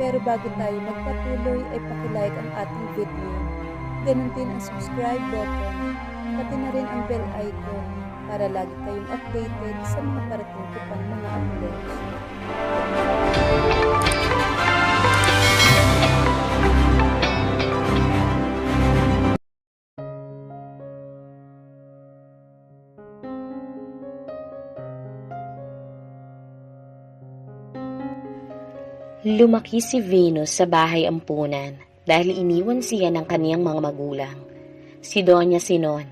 Pero bago tayo magpatuloy ay pakilike ang ating video. Ganun din ang subscribe button, pati na rin ang bell icon para lagi kayong updated sa mga parating ko pang mga uploads. Lumaki si Venus sa bahay ampunan dahil iniwan siya ng kaniyang mga magulang. Si Doña Sinon,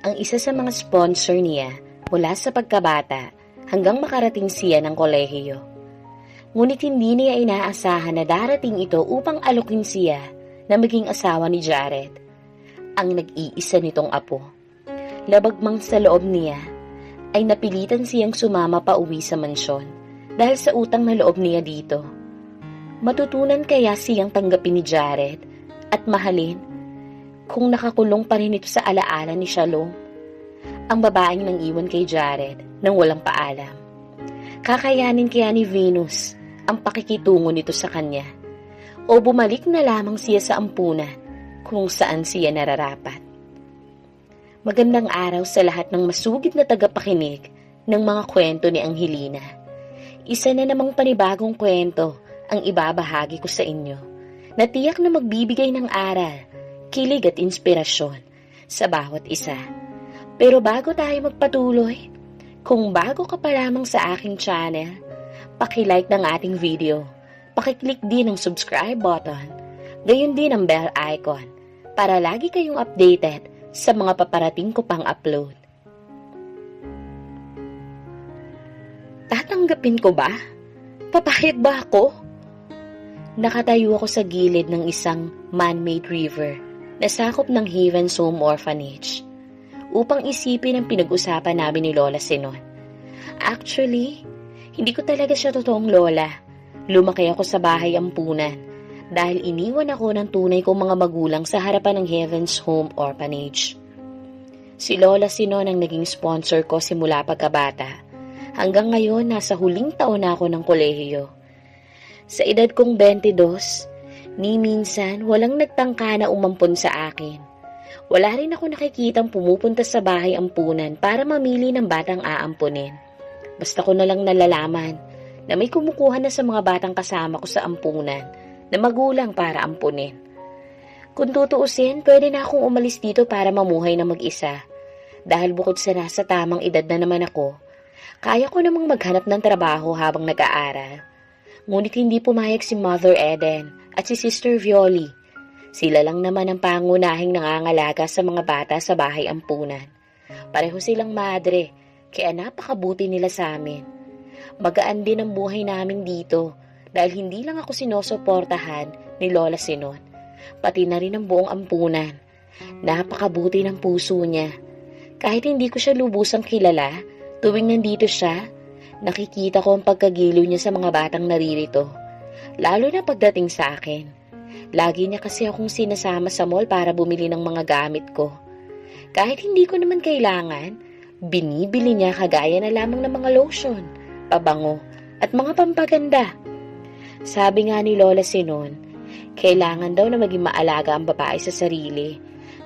ang isa sa mga sponsor niya mula sa pagkabata hanggang makarating siya ng kolehiyo. Ngunit hindi niya inaasahan na darating ito upang alukin siya na maging asawa ni Jared, ang nag-iisa nitong apo. Labagmang sa loob niya, ay napilitan siyang sumama pa uwi sa mansyon dahil sa utang na loob niya dito. Matutunan kaya siyang tanggapin ni Jared at mahalin kung nakakulong pa rin ito sa alaala ni Shalom, ang babaeng nang iwan kay Jared nang walang paalam. Kakayanin kaya ni Venus ang pakikitungo nito sa kanya o bumalik na lamang siya sa ampunan kung saan siya nararapat. Magandang araw sa lahat ng masugid na tagapakinig ng mga kwento ni Angelina. Isa na namang panibagong kwento ang ibabahagi ko sa inyo na tiyak na magbibigay ng aral, kilig at inspirasyon sa bawat isa. Pero bago tayo magpatuloy, kung bago ka pa lamang sa aking channel, paki-like ng ating video, paki-click din ang subscribe button, gayon din ang bell icon para lagi kayong updated sa mga paparating ko pang upload. Tatanggapin ko ba? Papayag ba ako? Nakatayo ako sa gilid ng isang man-made river na sakop ng Heaven's Home Orphanage upang isipin ang pinag-usapan namin ni Lola Sinon. Actually, hindi ko talaga siya totoong lola. Lumaki ako sa bahay ampunan dahil iniwan ako ng tunay kong mga magulang sa harapan ng Heaven's Home Orphanage. Si Lola Sinon ang naging sponsor ko simula pagkabata. Hanggang ngayon, nasa huling taon na ako ng kolehiyo. Sa edad kong 22, ni minsan walang nagtangka na umampon sa akin. Wala rin ako nakikitang pumupunta sa bahay ampunan para mamili ng batang aampunin. Basta ko na lang nalalaman na may kumukuha na sa mga batang kasama ko sa ampunan na magulang para ampunin. Kung tutuusin, pwede na akong umalis dito para mamuhay na mag-isa. Dahil bukod sa nasa tamang edad na naman ako, kaya ko namang maghanap ng trabaho habang nag-aaral. Ngunit hindi pumayag si Mother Eden at si Sister Violi. Sila lang naman ang pangunahing nangangalaga sa mga bata sa bahay ampunan. Pareho silang madre, kaya napakabuti nila sa amin. Magaan din ang buhay namin dito dahil hindi lang ako sinusuportahan ni Lola Sinon, pati na rin ang buong ampunan. Napakabuti ng puso niya. Kahit hindi ko siya lubusang kilala, tuwing nandito siya, nakikita ko ang pagkagiliw niya sa mga batang naririto, lalo na pagdating sa akin. Lagi niya kasi akong sinasama sa mall para bumili ng mga gamit ko. Kahit hindi ko naman kailangan, binibili niya kagaya na lamang ng mga lotion, pabango, at mga pampaganda. Sabi nga ni Lola Sinon, kailangan daw na maging maalaga ang babae sa sarili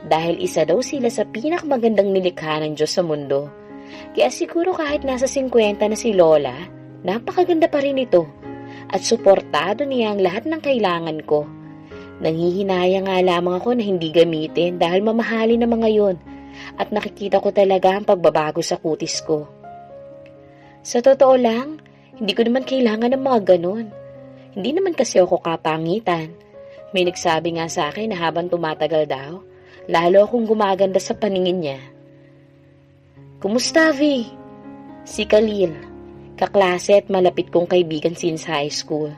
dahil isa daw sila sa pinakamagandang nilikha ng Diyos sa mundo. Kaya siguro kahit nasa 50 na si Lola, napakaganda pa rin ito at suportado niya ang lahat ng kailangan ko. Nanghihinaya nga lamang ako na hindi gamitin dahil mamahalin na mga yon at nakikita ko talaga ang pagbabago sa kutis ko. Sa totoo lang, hindi ko naman kailangan ng mga ganon. Hindi naman kasi ako kapangitan. May nagsabi nga sa akin na habang tumatagal daw, lalo akong gumaganda sa paningin niya. Kumusta, Vi? Si Khalil, kaklase at malapit kong kaibigan since high school.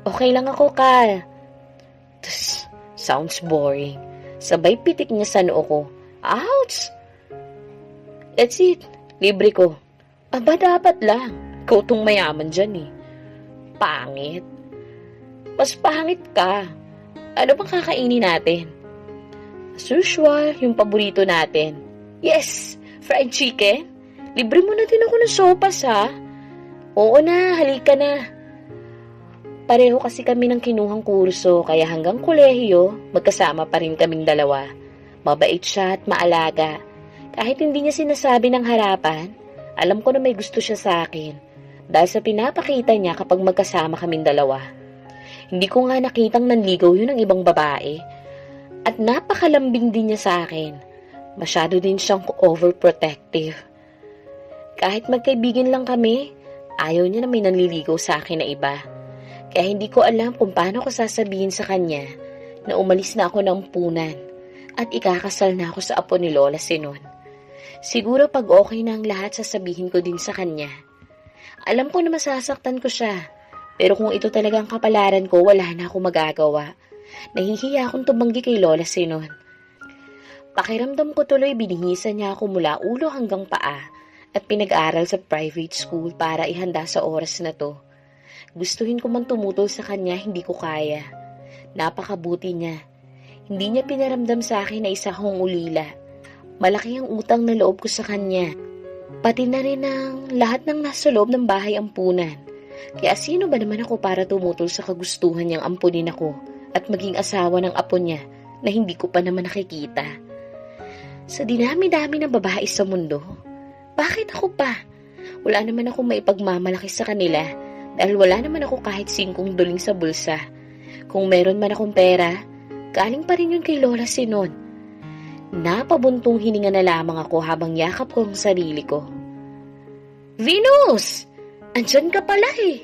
Okay lang ako, Kal. Sounds boring. Sabay pitik niya sa noo ko. Ouch! That's it. Libre ko. Aba, dapat lang. Ikaw tong mayaman dyan eh. Pangit. Mas pangit ka. Ano bang kakainin natin? As usual, yung paborito natin. Yes! Fried chicken? Libre mo na din ako ng sopas, ha? Oo na, halika na. Pareho kasi kami ng kinuhang kurso kaya hanggang kolehiyo, magkasama pa rin kaming dalawa. Mabait siya at maalaga. Kahit hindi niya sinasabi ng harapan, alam ko na may gusto siya sa akin. Dahil sa pinapakita niya kapag magkasama kaming dalawa. Hindi ko nga nakitang nanligaw yun ng ibang babae. At napakalambing din niya sa akin. Masyado din siyang overprotective. Kahit magkaibigan lang kami, ayaw niya na may nanliligaw sa akin na iba. Kaya hindi ko alam kung paano ko sasabihin sa kanya na umalis na ako ng punan at ikakasal na ako sa apo ni Lola Sinon. Siguro pag okay na ang lahat, sasabihin ko din sa kanya. Alam ko na masasaktan ko siya, pero kung ito talagang kapalaran ko, wala na ako magagawa. Nahihiya akong tumanggi kay Lola Sinon. Pakiramdam ko tuloy binihisan niya ako mula ulo hanggang paa at pinag-aral sa private school para ihanda sa oras na to. Gustuhin ko man tumutol sa kanya, hindi ko kaya. Napakabuti niya. Hindi niya pinaramdam sa akin na isa akong ulila. Malaki ang utang na loob ko sa kanya. Pati na rin ang lahat ng nasa loob ng bahay ampunan. Kaya sino ba naman ako para tumutol sa kagustuhan niyang ampunin ako at maging asawa ng apo niya na hindi ko pa naman nakikita? Sa dinami-dami ng babae sa mundo, bakit ako pa? Wala naman akong maipagmamalaki sa kanila. Dahil wala naman ako kahit 5 duling sa bulsa. Kung meron man akong pera, galing pa rin yun kay Lola Sinon. Napabuntong hininga na lamang ako habang yakap ko ang sarili ko. Venus! Andyan ka pala eh!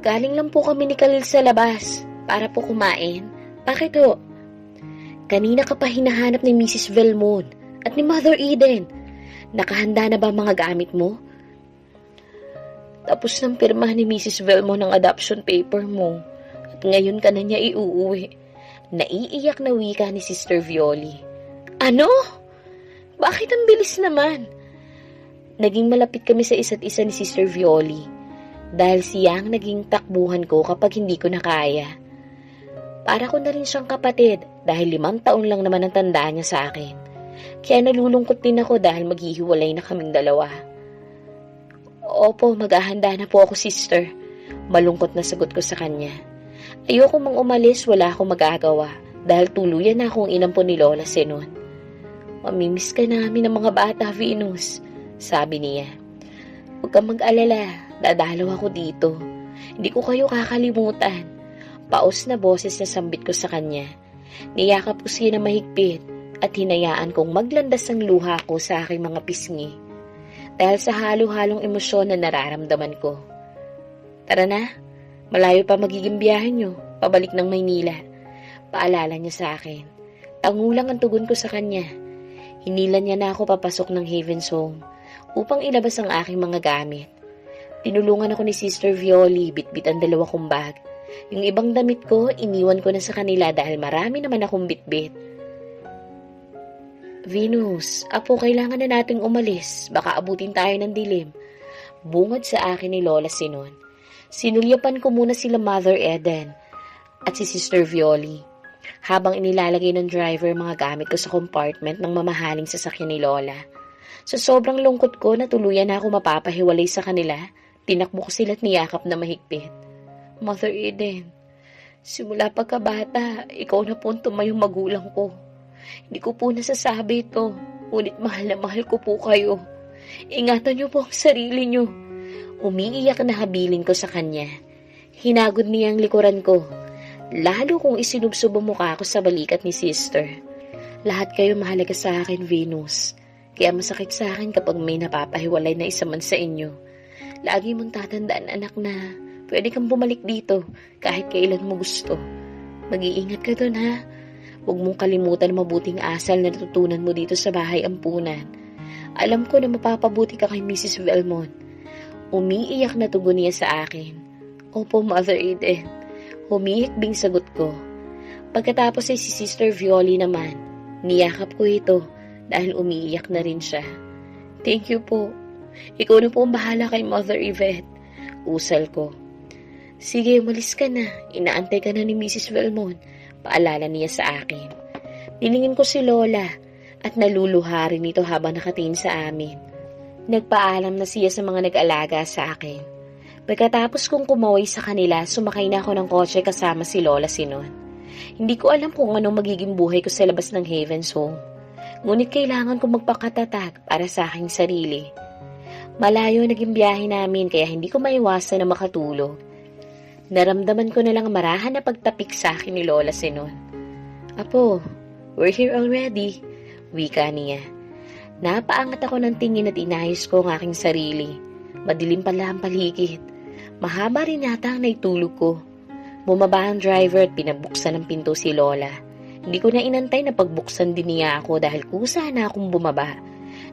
Galing lang po kami ni Khalil sa labas para po kumain. Bakit ho? Kanina ka pa hinahanap ni Mrs. Velmon at ni Mother Eden. Nakahanda na ba mga gamit mo? Tapos nang pirma ni Mrs. Velmon ang adoption paper mo at ngayon ka na niya iuuwi. Naiiyak na wika ni Sister Violi. Ano? Bakit ang bilis naman? Naging malapit kami sa isa't isa ni Sister Violi dahil siya ang naging takbuhan ko kapag hindi ko na kaya. Para ko na rin siyang kapatid dahil 5 taon lang naman ang tandaan niya sa akin. Kaya nalulungkot din ako dahil maghihiwalay na kaming dalawa. Opo, maghahanda na po ako, sister. Malungkot na sagot ko sa kanya. Ayoko mang umalis, wala akong magagawa dahil tuluyan na akong inampon ni Lola Sinon. Mamimiss ka namin ng mga bata, Venus, sabi niya. Huwag kang mag-alala, dadalaw ako dito. Hindi ko kayo kakalimutan. Paos na boses na sambit ko sa kanya. Niyakap ko siya na mahigpit at hinayaan kong maglandas ang luha ko sa aking mga pisngi. Dahil sa halo-halong emosyon na nararamdaman ko. Tara na, malayo pa magiging biyahe nyo, pabalik ng Maynila. Paalala niya sa akin. Tangulang ang tugon ko sa kanya. Hinilan niya na ako papasok ng Haven's Home upang ilabas ang aking mga gamit. Tinulungan ako ni Sister Violi, bitbit ang 2 kong bag. Yung ibang damit ko, iniwan ko na sa kanila dahil marami naman akong bitbit. Venus, apo, kailangan na nating umalis. Baka abutin tayo ng dilim. Bungad sa akin ni Lola Sinon. Sinulyapan ko muna sila Mother Eden at si Sister Violi. Habang inilalagay ng driver mga gamit ko sa compartment ng mamahaling sasakyan ni Lola. Sa sobrang lungkot ko na tuluyan na ako mapapahiwalay sa kanila, tinakbo ko sila't niyakap na mahigpit. Mother Eden, simula pagkabata, ikaw na po ang tumayong magulang ko. Hindi ko po nasasabi ito, ngunit mahal na mahal ko po kayo. Ingatan niyo po ang sarili niyo. Umiiyak na habilin ko sa kanya. Hinagod niya ang likuran ko, lalo kung isinubsob ang mukha ko sa balikat ni Sister. Lahat kayo mahalaga sa akin, Venus. Kaya masakit sa akin kapag may napapahiwalay na isa man sa inyo. Lagi mong tatandaan, anak, na pwede kang bumalik dito kahit kailan mo gusto. Mag-iingat ka dun, ha? Huwag mong kalimutan ang mabuting asal na natutunan mo dito sa bahay ampunan. Alam ko na mapapabuti ka kay Mrs. Velmon. Umiiyak na tugon niya sa akin. Opo, Mother Eden. Humihikbing sagot ko. Pagkatapos ay si Sister Violi naman. Niyakap ko ito dahil umiiyak na rin siya. Thank you po. Ikaw na po ang bahala kay Mother Yvette. Usal ko. Sige, umalis ka na. Inaantay ka na ni Mrs. Velmon. Paalala niya sa akin. Nilingin ko si Lola at naluluha rin ito habang nakatingin sa amin. Nagpaalam na siya sa mga nag-alaga sa akin. Pagkatapos kong kumaway sa kanila, sumakay na ako ng kotse kasama si Lola Sinon. Hindi ko alam kung anong magiging buhay ko sa labas ng Haven's Home. Ngunit kailangan kong magpakatatag para sa aking sarili. Malayo naging biyahe namin kaya hindi ko maiwasan na makatulog. Naramdaman ko na lang marahan na pagtapik sa akin ni Lola Sinon. "Apo, we're here already," wika niya. Napaangat ako ng tingin at inayos ko ang aking sarili. Madilim pala ang paligid. Mahaba rin yata ang naitulog ko. Bumaba ang driver at pinabuksan ng pinto si Lola. Hindi ko na inantay na pagbuksan din niya ako dahil kusa na akong bumaba.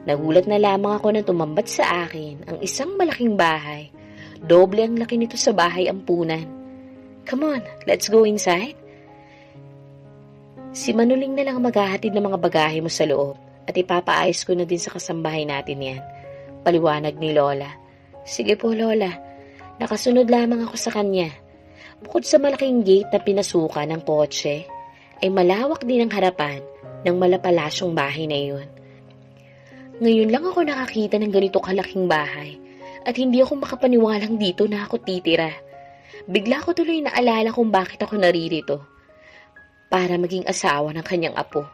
Nagulat na lamang ako na tumambat sa akin ang isang malaking bahay. Doble ang laki nito sa bahay ampunan. "Come on, let's go inside." Si Manuling na lang maghahatid ng mga bagahe mo sa loob at ipapaayos ko na din sa kasambahay natin yan. Paliwanag ni Lola. "Sige po, Lola." Nakasunod lamang ako sa kanya. Bukod sa malaking gate na pinasukan ng kotse, ay malawak din ang harapan ng malapalasyong bahay na iyon. Ngayon lang ako nakakita ng ganito kalaking bahay at hindi ako makapaniwalang dito na ako titira. Bigla ko tuloy naalala kung bakit ako naririto. Para maging asawa ng kanyang apo.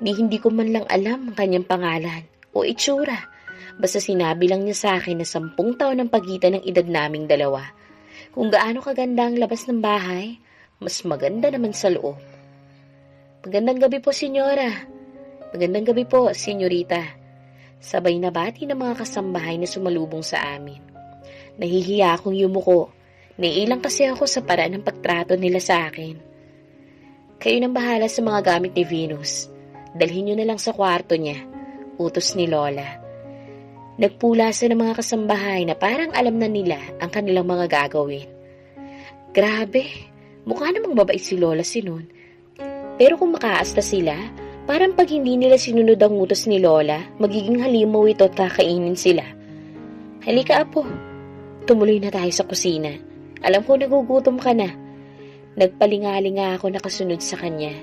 Hindi ko man lang alam ang kanyang pangalan o itsura. Basta sinabi lang niya sa akin na 10 taon ang pagitan ng edad naming dalawa. Kung gaano kaganda ang labas ng bahay, mas maganda naman sa loob. "Magandang gabi po, senyora." "Magandang gabi po, senyorita." Sabay na bati ng mga kasambahay na sumalubong sa amin. Nahihiya akong yumuko. Naiilang kasi ako sa paraan ng pagtrato nila sa akin. "Kayo nang bahala sa mga gamit ni Venus. Dalhin niyo na lang sa kwarto niya," utos ni Lola. Nagpulasan ng mga kasambahay na parang alam na nila ang kanilang mga gagawin. Grabe, mukha namang mabait si Lola Sinon. Pero kung makaasta sila, parang pag hindi nila sinunod ang utos ni Lola, magiging halimaw ito at kakainin sila. "Halika, apo. Tumuloy na tayo sa kusina. Alam ko nagugutom ka na." Nagpalingalinga ako nakasunod sa kanya.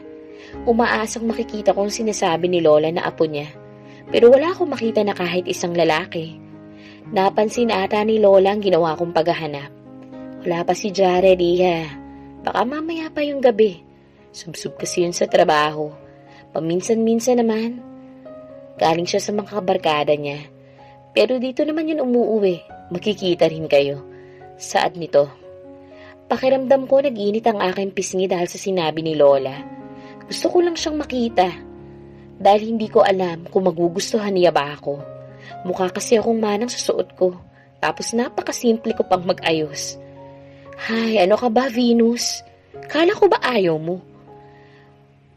Umaasang makikita ko ang sinasabi ni Lola na apo niya. Pero wala akong makita na kahit isang lalaki. Napansin ata ni Lola ang ginawa kong paghahanap. Wala pa si Jared, iha. Baka mamaya pa yung gabi. Subsub kasi yun sa trabaho. Paminsan-minsan naman. Galing siya sa mga kabarkada niya. Pero dito naman yun umuuwi. Makikita rin kayo. Saad nito. Pakiramdam ko nag-init ang aking pisngi dahil sa sinabi ni Lola. Gusto ko lang siyang makita. Dahil hindi ko alam kung magugustuhan niya ba ako. Mukha kasi akong manang sa suot ko. Tapos napakasimple ko pang mag-ayos. Hay, ano ka ba, Venus? Kala ko ba ayaw mo?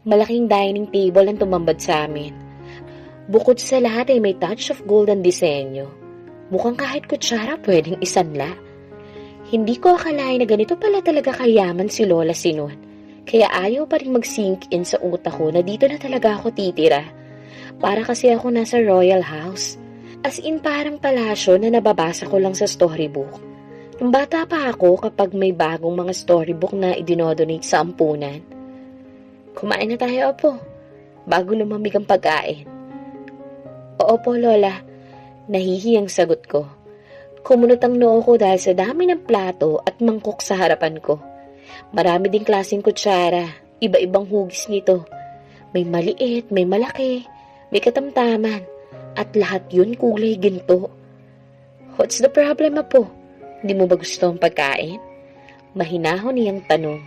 Malaking dining table ang tumambad sa amin. Bukod sa lahat ay may touch of golden disenyo. Mukhang kahit kutsara pwedeng isanla. Hindi ko akalain na ganito pala talaga kayaman si Lola Sinon. Kaya ayaw pa rin mag-sink in sa utak ko na dito na talaga ako titira. Para kasi ako nasa royal house. As in parang palasyo na nababasa ko lang sa storybook. Nung bata pa ako kapag may bagong mga storybook na idinodonate sa ampunan. Kumain na tayo, Apo. Bago lumamig ang pagkain. Oo po, Lola. Nahihiyang sagot ko. Kumunot ang noo ko dahil sa dami ng plato at mangkok sa harapan ko. Marami ding klaseng kutsara, iba-ibang hugis nito. May maliit, may malaki, may katamtaman, at lahat yun kulay ginto. What's the problem, Apo? Hindi mo ba gusto ang pagkain? Mahinahon niyang tanong.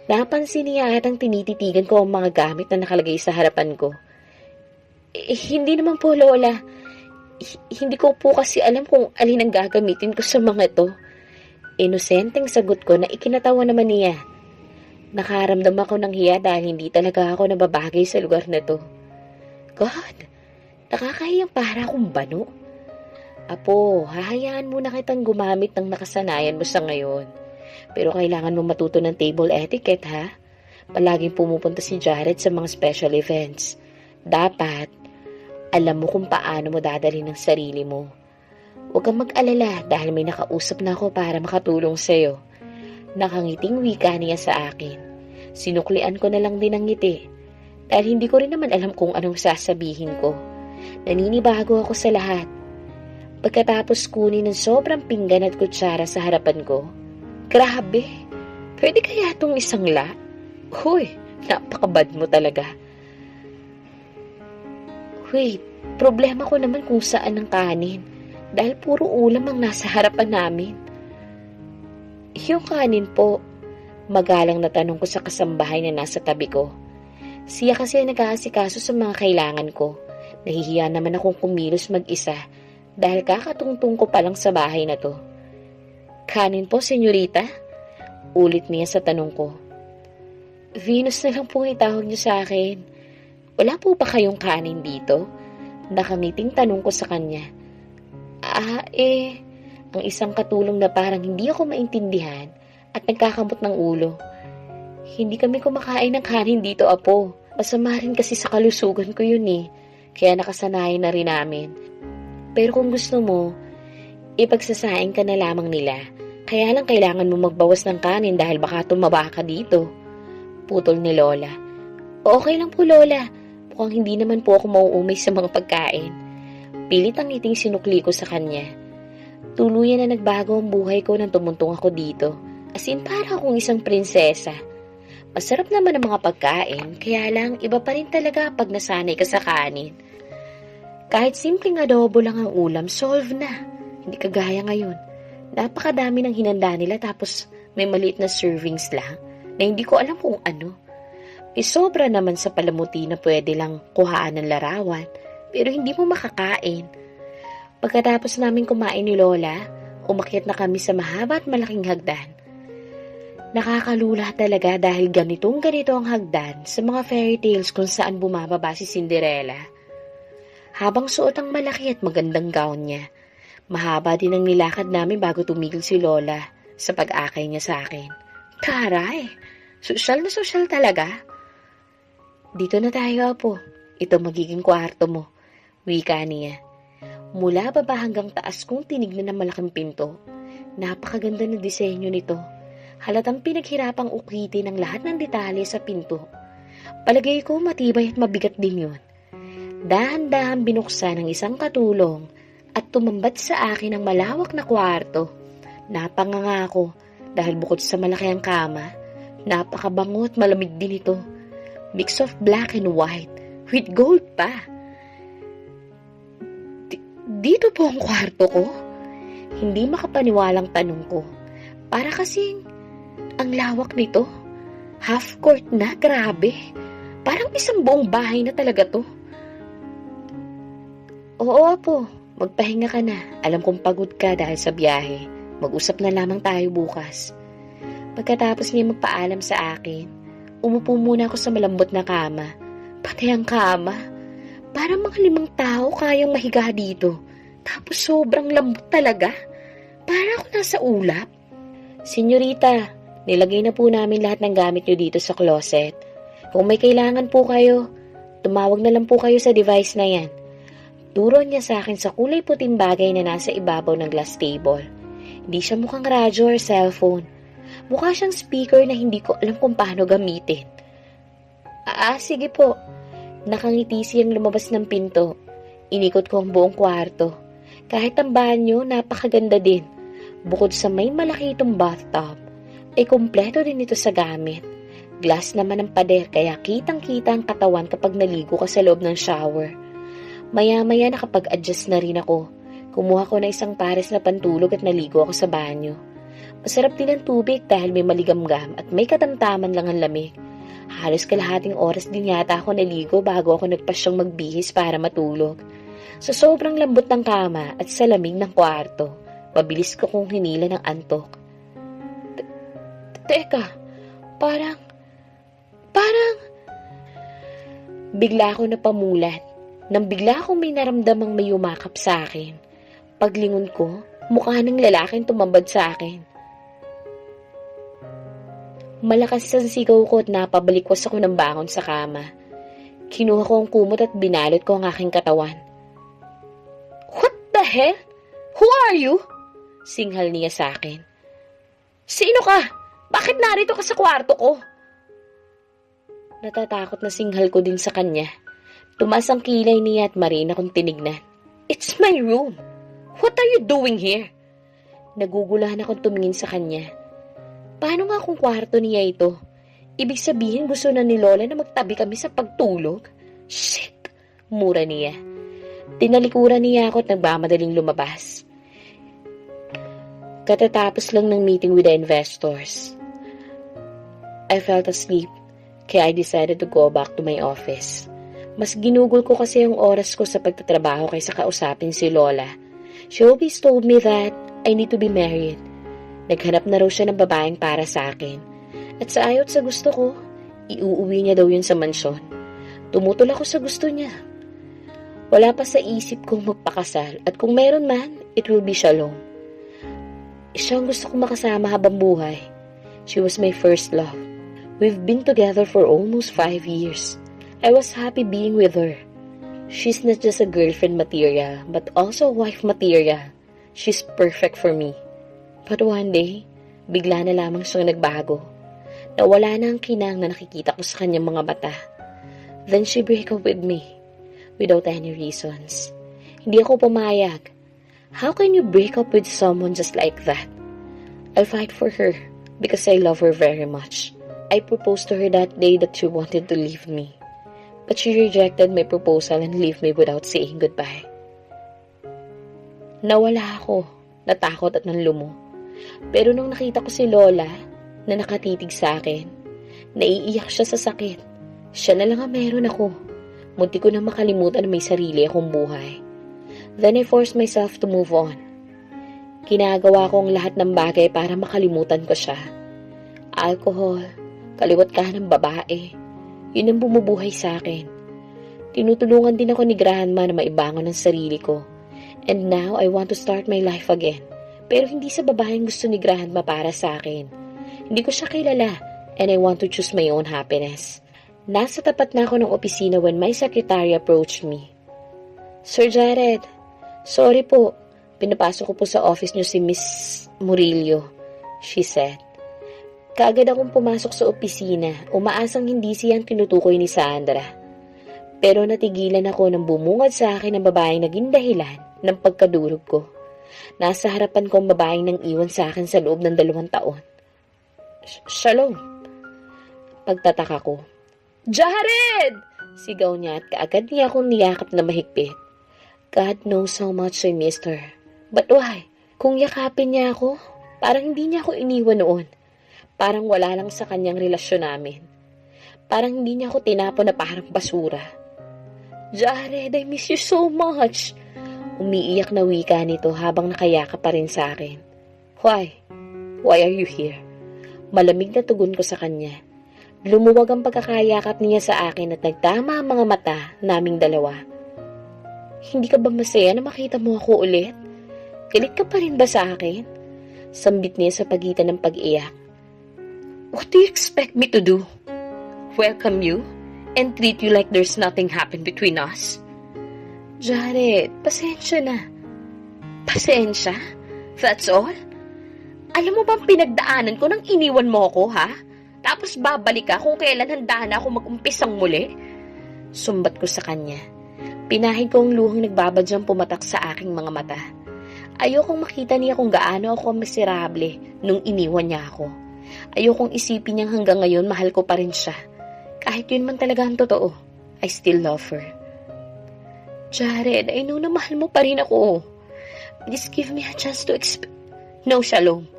Napansin niya atang tinititigan ko ang mga gamit na nakalagay sa harapan ko. Hindi naman po, Lola. Hindi ko po kasi alam kung alin ang gagamitin ko sa mga to. Inosenteng sagot ko na ikinatawa naman niya. Nakaramdam ako ng hiya dahil hindi talaga ako nababagay sa lugar na to. God, nakakahiyang para akong bano. Apo, hahayaan muna kitang gumamit ng nakasanayan mo sa ngayon. Pero kailangan mo matuto ng table etiquette, ha? Palaging pumupunta si Jared sa mga special events. Dapat, alam mo kung paano mo dadalhin ang sarili mo. Huwag kang mag-alala dahil may nakausap na ako para makatulong sa'yo. Nakangiting wika niya sa akin. Sinuklian ko na lang din ang ngiti. Dahil hindi ko rin naman alam kung anong sasabihin ko. Naninibago ako sa lahat. Pagkatapos kunin ng sobrang pinggan at kutsara sa harapan ko, grabe, pwede kaya itong isang la? Hoy, napakabad mo talaga. Wait, problema ko naman kung saan ang kanin, dahil puro ulam ang nasa harapan namin. Yung kanin po, magalang na tanong ko sa kasambahay na nasa tabi ko. Siya kasi ang nag-aasikaso sa mga kailangan ko. Nahihiya naman akong kumilos mag-isa dahil kakatungtong ko pa lang sa bahay na to. Kanin po, senyorita? Ulit niya sa tanong ko. Venus na lang pong itawag niyo sa akin. Wala po ba kayong kanin dito? Nakangiting tanong ko sa kanya. Ang isang katulong na parang hindi ako maintindihan at nagkakamot ng ulo. Hindi kami kumakain ng kanin dito, apo. Masama rin kasi sa kalusugan ko yun eh. Kaya nakasanayan na rin namin. Pero kung gusto mo, ipagsasaing ka na lamang nila. Kaya lang kailangan mo magbawas ng kanin dahil baka tumaba ka dito. Putol ni Lola. Okay lang po, Lola. Mukhang hindi naman po ako mauumay sa mga pagkain. Pilit ang ngiting sinukli ko sa kanya. Tuluyan na nagbago ang buhay ko nang tumuntong ako dito. As in, para akong isang prinsesa. Masarap naman ang mga pagkain, kaya lang iba pa rin talaga pag nasanay ka sa kanin. Kahit simpleng adobo lang ang ulam, solve na. Hindi kagaya ngayon. Napakadami ng hinanda nila tapos may maliit na servings lang na hindi ko alam kung ano. Sobra naman sa palamuti na pwede lang kuhaan ng larawan, pero hindi mo makakain. Pagkatapos namin kumain ni Lola, umakyat na kami sa mahaba at malaking hagdan. Nakakalula talaga dahil ganito ang hagdan sa mga fairy tales kung saan bumababa si Cinderella. Habang suot ang malaki at magandang gown niya, mahaba din ang nilakad namin bago tumigil si Lola sa pag-akay niya sa akin. Taray, sosyal na sosyal talaga. Dito na tayo, apo. Ito magiging kwarto mo, wika niya. Mula baba hanggang taas kong tinignan ang malaking pinto. Napakaganda ng disenyo nito. Halatang pinaghirapang ukitin ang lahat ng detalye sa pinto. Palagay ko matibay at mabigat din yun. Dahan-dahan binuksan ng isang katulong at tumambat sa akin ang malawak na kwarto. Napanganga ako dahil bukod sa malaki ang kama, napakabango at malamig din ito. Mix of black and white with gold pa. Dito po ang kwarto ko? Hindi makapaniwalang tanong ko. Para kasing ang lawak nito. Half court na, grabe. Parang isang buong bahay na talaga to. Oo, apo. Magpahinga ka na. Alam kong pagod ka dahil sa biyahe. Mag-usap na lamang tayo bukas. Pagkatapos niya magpaalam sa akin, umupo muna ako sa malambot na kama. Pati ang kama. Parang mga 5 tao kayang mahiga dito. Tapos sobrang lambot talaga. Para ako nasa ulap. Senyorita, nilagay na po namin lahat ng gamit nyo dito sa closet. Kung may kailangan po kayo, tumawag na lang po kayo sa device na yan. Turo niya sa akin sa kulay puting bagay na nasa ibabaw ng glass table. Hindi siya mukhang radyo or cellphone. Mukha siyang speaker na hindi ko alam kung paano gamitin. Sige po. Nakangiti siyang lumabas ng pinto. Inikot ko ang buong kwarto. Kahit ang banyo, napakaganda din. Bukod sa may malaki itong bathtub, ay kumpleto din ito sa gamit. Glass naman ang pader kaya kitang-kita ang katawan kapag naligo ka sa loob ng shower. Maya-maya nakapag-adjust na rin ako. Kumuha ko na isang pares na pantulog at naligo ako sa banyo. Masarap din ang tubig dahil may maligamgam at may katamtaman lang ang lamig. Halos kalahating oras din yata ako naligo bago ako nagpasyang magbihis para matulog. Sa sobrang lambot ng kama at sa lamig ng kwarto, mabilis ko kong hinila ng antok. Teka, parang... Bigla ako napamulat. Nang bigla akong may naramdamang may umakap sa akin. Paglingon ko, mukha ng lalaking tumambad sa akin. Malakas ang sigaw ko at napabalikwas ako ng bangon sa kama. Kinuha ko ang kumot at binalot ko ang aking katawan. What the hell? Who are you? Singhal niya sa akin. Sino ka? Bakit narito ka sa kwarto ko? Natatakot na singhal ko din sa kanya. Tumas ang kilay niya at marina kong tinignan. It's my room. What are you doing here? Nagugulahan akong tumingin sa kanya. Paano nga kung kwarto niya ito? Ibig sabihin gusto na ni Lola na magtabi kami sa pagtulog? Shit! Mura niya. Tinalikuran niya ako at nagmamadaling lumabas. Katatapos lang ng meeting with the investors. I felt asleep, kaya I decided to go back to my office. Mas ginugol ko kasi ang oras ko sa pagtatrabaho kaysa kausapin si Lola. She always told me that I need to be married. Naghanap na raw siya ng babaeng para sa akin. At sa ayot sa gusto ko, iuuwi niya daw yun sa mansyon. Tumutol ako sa gusto niya. Wala pa sa isip kong magpakasal at kung meron man, it will be Shalom. Siya ang gusto kong makasama habang buhay. She was my first love. We've been together for almost 5 years. I was happy being with her. She's not just a girlfriend material, but also wife material. She's perfect for me. But one day, bigla na lamang siyang nagbago. Nawala na ang kinang na nakikita ko sa kanyang mga mata. Then she break up with me, without any reasons. Hindi ako pumayag. How can you break up with someone just like that? I'll fight for her, because I love her very much. I proposed to her that day that she wanted to leave me. But she rejected my proposal and leave me without saying goodbye. Nawala ako, natakot at nanlumo. Pero nung nakita ko si Lola, na nakatitig sa akin, naiiyak siya sa sakit. Siya na lang ang meron ako. Munti ko na makalimutan na may sarili akong buhay. Then I forced myself to move on. Ginagawa ko ang lahat ng bagay para makalimutan ko siya. Alcohol, kaliwat ka ng babae, yun ang bumubuhay sa akin. Tinutulungan din ako ni Grandma na maibangon ang sarili ko. And now I want to start my life again. Pero hindi sa babaeng gusto ni Grandma para sa akin. Hindi ko siya kilala and I want to choose my own happiness. Nasa tapat na ako ng opisina when my secretary approached me. Sir Jared, sorry po. Pinapasok ko po sa office niyo si Miss Murillo, she said. Kaagad akong pumasok sa opisina, umaasang hindi siyang tinutukoy ni Sandra. Pero natigilan ako nang bumungad sa akin ang babaeng naging dahilan ng pagkadurog ko. Nasa harapan ko ang babaeng nang iwan sa akin sa loob ng 2 taon. Shalom. Pagtataka ko. Jared! Sigaw niya at kaagad niya akong niyakap na mahigpit. God knows how much I missed her. But why? Kung yakapin niya ako, parang hindi niya ako iniwan noon. Parang wala lang sa kanyang relasyon namin. Parang hindi niya ako tinapon na parang basura. Jared, I miss you so much. Umiiyak na wika nito habang nakayakap pa rin sa akin. Why? Why are you here? Malamig na tugon ko sa kanya. Lumuwag ang pagkakayakap niya sa akin at nagtama ang mga mata naming dalawa. Hindi ka ba masaya na makita mo ako ulit? Galit ka pa rin ba sa akin? Sambit niya sa pagitan ng pag-iyak. What do you expect me to do? Welcome you and treat you like there's nothing happened between us? Jared, pasensya na. Pasensya? That's all? Alam mo bang pinagdaanan ko nang iniwan mo ako, ha? Tapos babalik ka kung kailan handa na ako mag-umpisang muli? Sumbat ko sa kanya. Pinahid ko ang luhang nagbabadyang pumatak sa aking mga mata. Ayokong makita niya kung gaano ako miserable nung iniwan niya ako. Ayokong isipin niyang hanggang ngayon mahal ko pa rin siya. Kahit yun man talaga ang totoo, I still love her. Jared, I know na mahal mo pa rin ako. Please give me a chance to No, Shalom.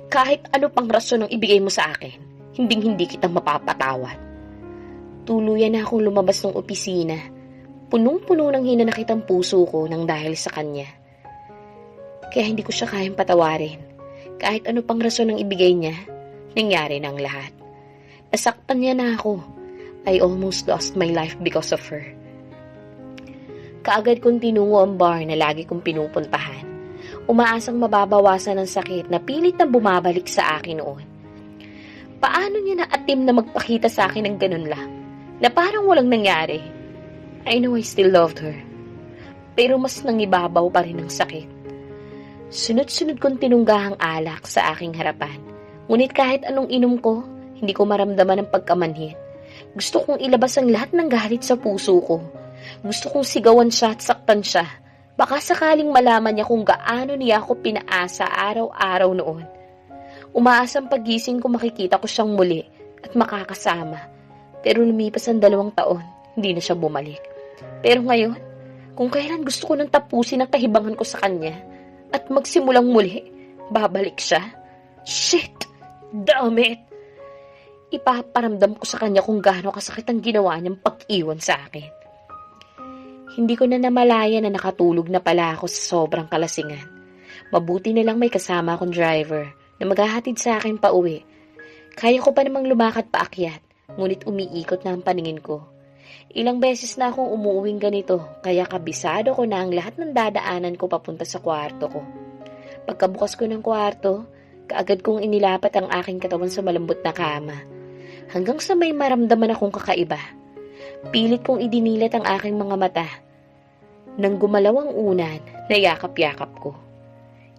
Kahit ano pang rason ang ibigay mo sa akin, hinding-hindi kita mapapatawad. Tuluyan na akong lumabas ng opisina. Punong-puno ng hinanakit ang puso ko nang dahil sa kanya. Kaya hindi ko siya kayang patawarin. Kahit ano pang rason ang ibigay niya, nangyari na ang lahat. Nasaktan niya na ako. I almost lost my life because of her. Kaagad kong tinungo ang bar na lagi kong pinupuntahan. Umaasang mababawasan ang sakit na pilit na bumabalik sa akin noon. Paano niya naatim na magpakita sa akin ng ganun lang? Na parang walang nangyari. I know I still loved her. Pero mas nangibabaw pa rin ang sakit. Sunod-sunod kong tinunggahang alak sa aking harapan. Ngunit kahit anong inom ko, hindi ko maramdaman ang pagkamanhid. Gusto kong ilabas ang lahat ng galit sa puso ko. Gusto kong sigawan siya at saktan siya. Baka sakaling malaman niya kung gaano niya ako pinaasa araw-araw noon. Umaasang pagising ko makikita ko siyang muli at makakasama. Pero lumipas ang 2 taon, hindi na siya bumalik. Pero ngayon, kung kailan gusto ko nang tapusin ang kahibangan ko sa kanya at magsimulang muli, babalik siya. Shit! Damn it! Ipaparamdam ko sa kanya kung gaano kasakit ang ginawa niyang pag-iwan sa akin. Hindi ko na namalaya na nakatulog na pala ako sa sobrang kalasingan. Mabuti na lang may kasama akong driver na maghahatid sa akin pa uwi. Kaya ko pa namang lumakad paakyat, ngunit umiikot na ang paningin ko. Ilang beses na akong umuuwing ganito, kaya kabisado ko na ang lahat ng dadaanan ko papunta sa kwarto ko. Pagkabukas ko ng kwarto, kaagad kong inilapat ang aking katawan sa malambot na kama. Hanggang sa may maramdaman akong kakaiba. Pilit kong idinilat ang aking mga mata. Nang gumalaw ang unan, nayakap-yakap ko.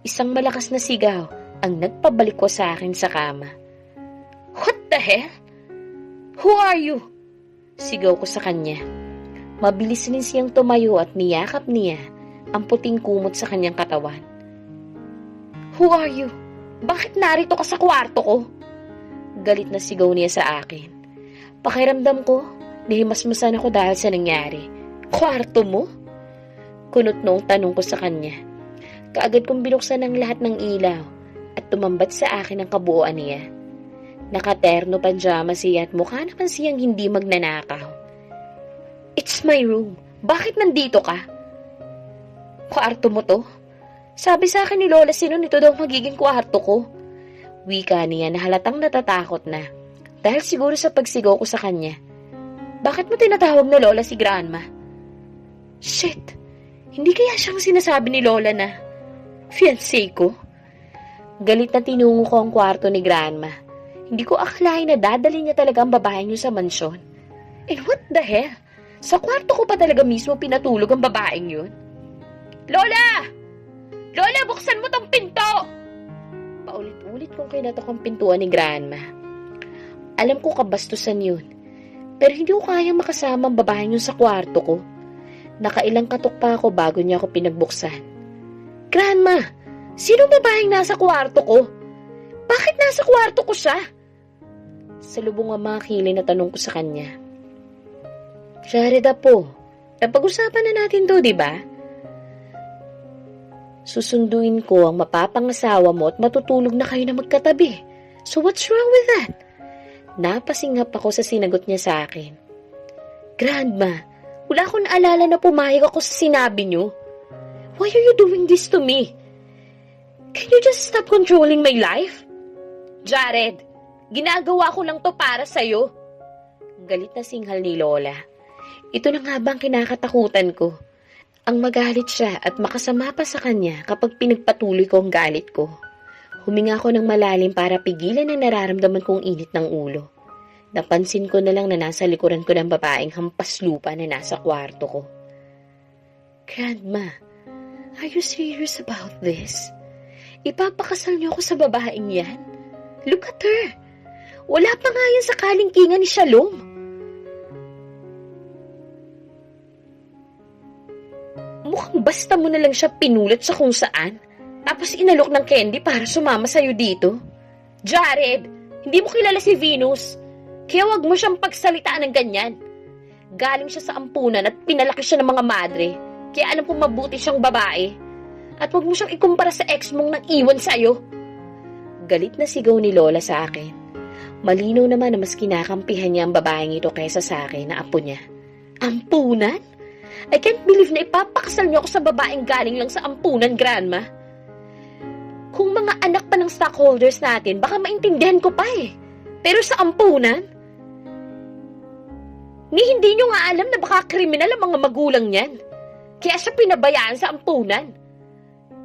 Isang malakas na sigaw ang nagpabalik ko sa akin sa kama. What the hell? Who are you? Sigaw ko sa kanya. Mabilis rin siyang tumayo at niyakap niya ang puting kumot sa kanyang katawan. Who are you? Bakit narito ka sa kwarto ko? Galit na sigaw niya sa akin. Pakiramdam ko, nahimasmasan ako dahil sa nangyari. Kwarto mo? Kunot noong tanong ko sa kanya. Kaagad kong binuksan ang lahat ng ilaw at tumambat sa akin ang kabuuan niya. Nakaterno pajama siya at mukha naman siyang hindi magnanakaw. It's my room. Bakit nandito ka? Kwarto mo to? Sabi sa akin ni Lola Sino nito daw magiging kwarto ko. Wika niya na halatang natatakot na. Dahil siguro sa pagsigaw ko sa kanya. Bakit mo tinatawag na Lola si Grandma? Shit! Hindi kaya siyang sinasabi ni Lola na fiancé ko? Galit na tinungo ko ang kwarto ni Grandma. Hindi ko akalain na dadali niya talaga ang babaeng yun sa mansyon. And what the hell? Sa kwarto ko pa talaga mismo pinatulog ang babaeng yun? Lola! Lola, buksan mo tong pinto! Paulit-ulit kong kinatok ang pintuan ni Grandma. Alam ko kabastusan yun. Pero hindi ko kayang makasama ang babaeng yun sa kwarto ko. Nakailang katok pa ako bago niya ako pinagbuksan. Grandma, sino babaeng nasa kwarto ko? Bakit nasa kwarto ko siya? Sa lubong ang mga kilay na tanong ko sa kanya. Jared po, napag-usapan na natin to, di ba? Susunduin ko ang mapapangasawa mo at matutulog na kayo na magkatabi. So what's wrong with that? Napasingap ako sa sinagot niya sa akin. Grandma, wala akong naalala na pumayag ako sa sinabi niyo. Why are you doing this to me? Can you just stop controlling my life? Jared, ginagawa ko lang to para sa'yo. Galit na singhal ni Lola. Ito na nga bang kinakatakutan ko? Ang magalit siya at makasama pa sa kanya kapag pinagpatuloy ko ang galit ko. Huminga ko ng malalim para pigilan ang nararamdaman kong init ng ulo. Napansin ko na lang na nasa likuran ko ng babaeng hampas lupa na nasa kwarto ko. Grandma, are you serious about this? Ipapakasal niyo ako sa babaeng yan? Look at her. Wala pa nga yan sa kalingkingan ni Shalom. Mukhang basta mo na lang siya pinulat sa kung saan. Tapos inalok ng candy para sumama sa'yo dito. Jared, hindi mo kilala si Venus. Kaya wag mo siyang pagsalitaan ng ganyan. Galing siya sa ampunan at pinalaki siya ng mga madre. Kaya alam kong mabuti siyang babae. At wag mo siyang ikumpara sa ex mong nang iwan sa'yo. Galit na sigaw ni Lola sa akin. Malinaw naman na mas kinakampihan niya ang babaeng ito kaysa sa akin na apo niya. Ampunan? I can't believe na ipapakasal niyo ako sa babaeng galing lang sa ampunan, Grandma. Kung mga anak pa ng stockholders natin, baka maintindihan ko pa eh. Pero sa ampunan? Ni hindi niyo nga alam na baka kriminal ang mga magulang niyan. Kaya siya pinabayaan sa ampunan.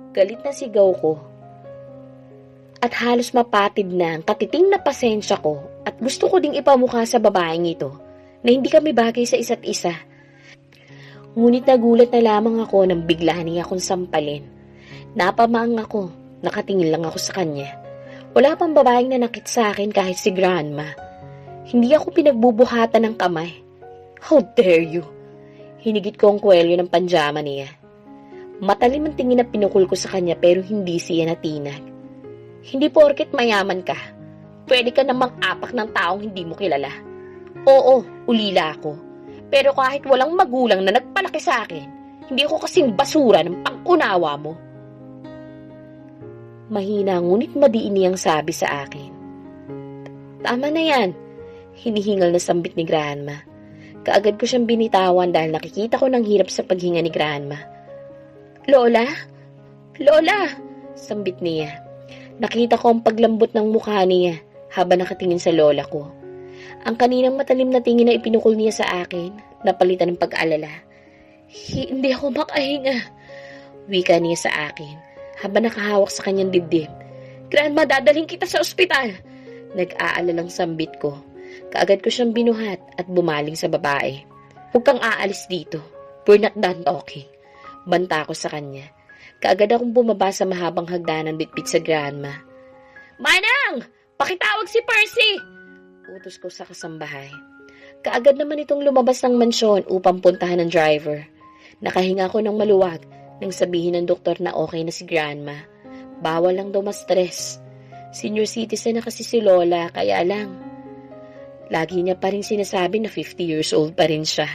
Galit na sigaw ko. At halos mapatid na ang katiting na pasensya ko at gusto ko ding ipamukha sa babaeng ito na hindi kami bagay sa isa't isa. Ngunit nagulat na lamang ako nang bigla niya akong sampalin. Napamaang ako, nakatingin lang ako sa kanya. Wala pang babaeng nanakit sa akin kahit si Grandma. Hindi ako pinagbubuhatan ng kamay. How dare you? Hinigit ko ang kwelyo ng panjama niya. Matalim ang tingin na pinukul ko sa kanya pero hindi siya natinag. Hindi porket mayaman ka, pwede ka namang apak ng taong hindi mo kilala. Oo, ulila ako. Pero kahit walang magulang na nagpalaki sa akin, hindi ako kasing basura ng pang-unawa mo. Mahina ngunit madiin niyang sabi sa akin. Tama na yan, hinihingal na sambit ni Grandma. Kaagad ko siyang binitawan dahil nakikita ko ng hirap sa paghinga ni Grandma. Lola? Lola! Sambit niya. Nakita ko ang paglambot ng mukha niya habang nakatingin sa lola ko. Ang kaninang matalim na tingin na ipinukol niya sa akin, napalitan ng pag-alala. Hindi ako makahinga, wika niya sa akin habang nakahawak sa kanyang dibdib. Grandma, dadalhin kita sa ospital. Nag-aalalang sambit ko. Kaagad ko siyang binuhat at bumaling sa babae. Huwag kang aalis dito. We're not done talking. Banta ko sa kanya. Kaagad akong bumaba sa mahabang hagdanan bitbit sa Grandma. Manang! Pakitawag si Percy! Utos ko sa kasambahay. Kaagad naman itong lumabas ng mansyon upang puntahan ng driver. Nakahinga ko ng maluwag nang sabihin ng doktor na okay na si Grandma. Bawal lang daw ma-stress. Senior citizen na kasi si Lola, kaya lang. Lagi niya pa rin sinasabi na 50 years old pa rin siya.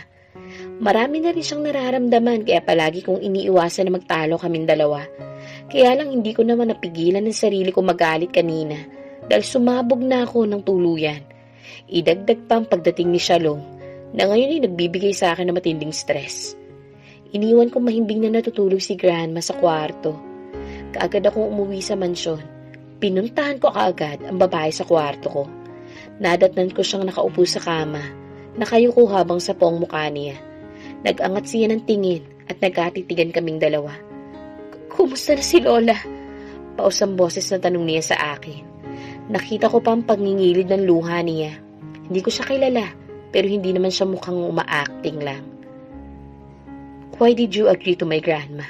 Marami na rin siyang nararamdaman kaya palagi kong iniiwasan na magtalo kaming dalawa. Kaya lang hindi ko naman napigilan ng sarili ko magalit kanina dahil sumabog na ako ng tuluyan. Idagdag pa ang pagdating ni Shalom na ngayon ay nagbibigay sa akin ng matinding stress. Iniwan ko mahimbing na natutulog si Grandma sa kwarto. Kaagad akong umuwi sa mansyon. Pinuntahan ko kaagad ang babae sa kwarto ko. Nadatnan ko siyang nakaupo sa kama, nakayuko habang sa poong mukha niya. Nag-angat siya ng tingin at nagkatitigan kaming dalawa. Kumusta na si Lola? Pausang boses na tanong niya sa akin. Nakita ko pa ang pagngingilid ng luha niya. Hindi ko siya kilala, pero hindi naman siya mukhang uma-acting lang. Why did you agree to my grandma?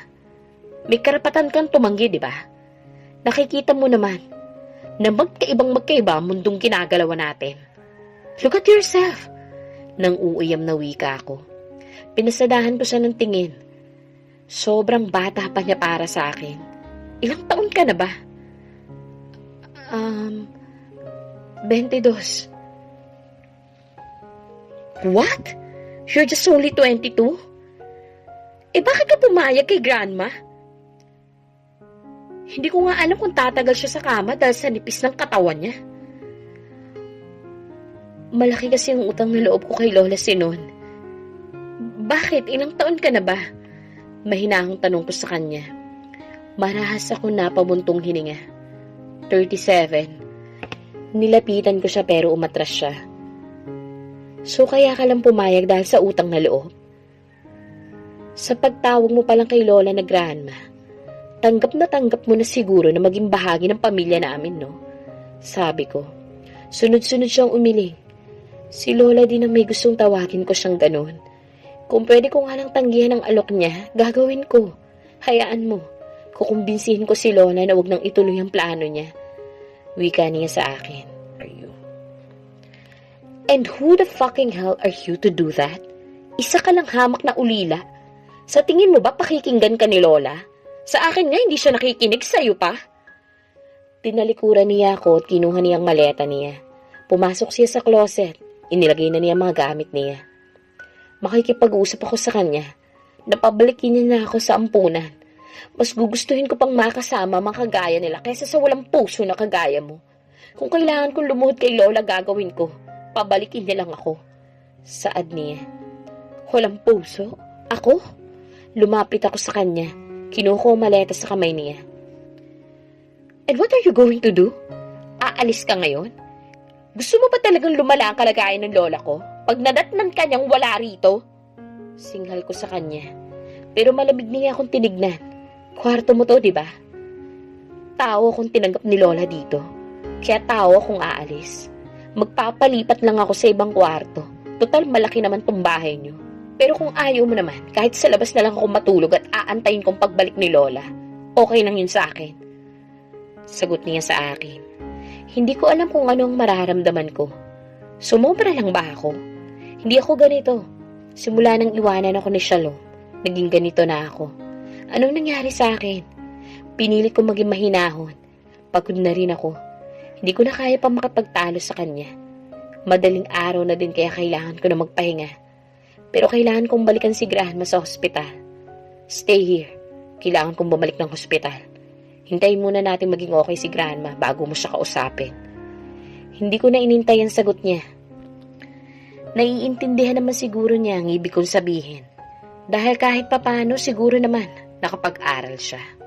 May karapatan kang tumanggi, di ba? Nakikita mo naman na magkaiba ang mundong ginagalawa natin. Look at yourself! Nang uuyam na wika ako. Pinasadahan ko siya ng tingin. Sobrang bata pa niya para sa akin. Ilang taon ka na ba? 22. What? You're just only 22? Eh bakit ka pumayag kay Grandma? Hindi ko nga alam kung tatagal siya sa kama dahil sa nipis ng katawan niya. Malaki kasi ang utang na loob ko kay Lola Sinon. Bakit? Ilang taon ka na ba? Mahinahong tanong ko sa kanya. Marahas ako napabuntong hininga. 37. Nilapitan ko siya pero umatras siya. So kaya ka lang pumayag dahil sa utang na loob? Sa pagtawag mo palang kay Lola na Grandma, tanggap mo na siguro na maging bahagi ng pamilya namin, no? Sabi ko. Sunod-sunod siyang umiling. Si Lola din ang may gustong tawagin ko siyang ganun. Kung pwede ko nga lang tanggihan ang alok niya, gagawin ko. Hayaan mo. Kukumbinsihin ko si Lola na huwag nang ituloy ang plano niya. Wika niya sa akin. Are you? And who the fucking hell are you to do that? Isa ka lang hamak na ulila. Sa tingin mo ba pakikinggan ka ni Lola? Sa akin nga hindi siya nakikinig, sa'yo pa. Tinalikuran niya ako at kinuha niya ang maleta niya. Pumasok siya sa closet. Inilagay na niya mga gamit niya. Makikipag-usap ako sa kanya. Napabalikin niya na ako sa ampunan. Mas gugustuhin ko pang makasama mga kagaya nila kaysa sa walang puso na kagaya mo. Kung kailangan kong lumuhod kay Lola, gagawin ko. Pabalikin niya lang ako. Saad niya. Walang puso? Ako? Lumapit ako sa kanya. Kinuha ko ang maleta sa kamay niya. And what are you going to do? Aalis ka ngayon? Gusto mo ba talagang lumala ang kalagayan ng lola ko? Pag nadatnan ka niyang wala rito? Singhal ko sa kanya. Pero malamig niya akong tinignan. Kwarto mo to, di ba? Tao akong tinanggap ni Lola dito. Kaya tao akong aalis. Magpapalipat lang ako sa ibang kwarto. Total, malaki naman tong bahay niyo. Pero kung ayaw mo naman, kahit sa labas na lang ako matulog at aantayin kong pagbalik ni Lola, okay lang yun sa akin. Sagot niya sa akin. Hindi ko alam kung ano ang mararamdaman ko. Sumobra lang ba ako? Hindi ako ganito. Simula nang iwanan ako ni Shalom, naging ganito na ako. Anong nangyari sa akin? Pinilit ko maging mahinahon. Pagod na rin ako. Hindi ko na kaya pa makapagtalo sa kanya. Madaling araw na din kaya kailangan ko na magpahinga. Pero kailangan kong balikan si Grandma sa hospital. Stay here. Kailangan kong bumalik ng hospital. Hintayin muna natin maging okay si Grandma bago mo siya kausapin. Hindi ko na inintay ang sagot niya. Naiintindihan naman siguro niya ang ibig kong sabihin. Dahil kahit papano siguro naman nakapag-aral siya.